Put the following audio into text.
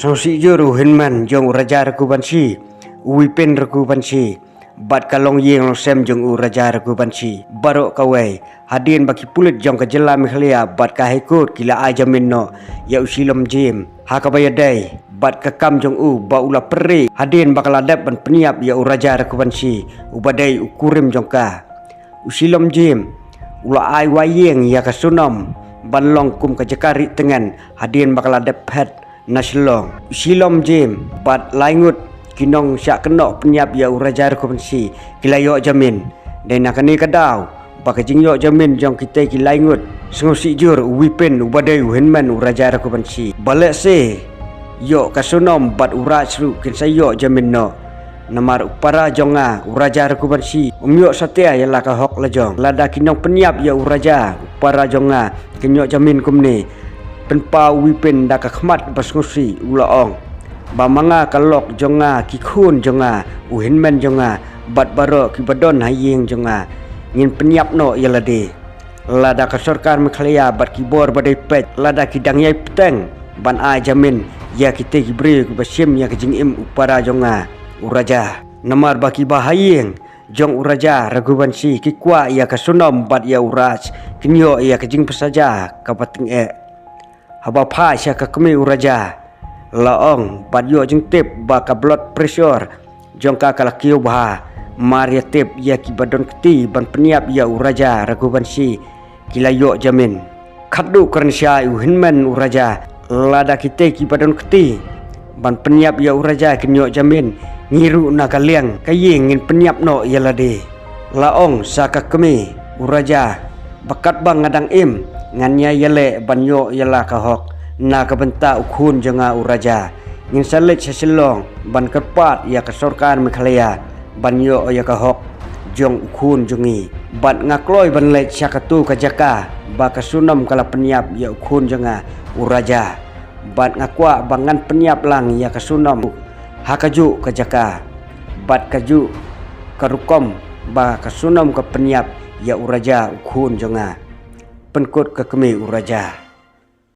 Sosi juru hinman jong raja raku bansi, uwipin raku bansi, bat kalong yeng long sem jong raja raku bansi, barok kawai, hadin baki pulit jong ke jela mihlia, bat kahikut kila ajamin no, ya usilom jim, hakabayadai, bat kakam jong ba ula peri, hadin bakal adap ban peniap ya raja raku bansi, ubadai ukurim jong ka, usilom jim, ula ai wayeng ya kasunom, ban long kum ke jakari tengan, hadin bakal adap pet, naslong silom jim bat laingut kinong syak kenok penyiap ya urajar kompensi kilayo jamin dan nakani kadau bakajing yo jamin jong kita kilaingut sengosi jur wipin ubadai uhinman urajar kompensi balik se yo kasunom bat urajru kin sayo jamin no namar upara jonga urajar kompensi umyo satia ya laka hok lajong lada kinong penyiap ya uraja upara jonga kinyo jamin kumni penpa wipin dak khmat basngusi ulaong bamanga kalok jonga kikun jonga uhinmen jonga bat baro kibadon hayeng jonga ngin penyiap no yalade lada kasorkar mekhlaya bat kibor badai pet lada kidang yai peteng ban a jamin ya kita kibri basim ya kejing im upara jonga uraja namar baki bahayeng jong uraja ragubansi kikwa ya kasunom bat ya uraj kinyo ya kejing pesaja kapating haba pha sya ka kami uraja laong badyo jeng tip ba ka blood pressure jong ka kalakio bah maria tip ya ki badon keti ban peniap ya uraja ragubansi kilayo jamin khadu karnsya uhinman uraja lada kite ki badon keti ban peniap ya uraja kinyo jamin ngiru na kaliang kayeng ngin peniap no yalade laong sa ka kami uraja bakat bang ngadang im nganya yale banyo yala kahok na kabenta ukhun jonga uraja ngin salit sasilong ban kerpat ya kasorkan mekhlaya banyo ya kahok jong ukhun jongi bat ngakloi ban let syakatu kajaka ba kasunam kala peniap ya ukhun jonga uraja bat ngakwa bangan peniap lang ya kasunam hakaju kajaka bat kaju karukom ba kasunam ka peniap ya uraja ukhun jonga penkut ke kemi uraja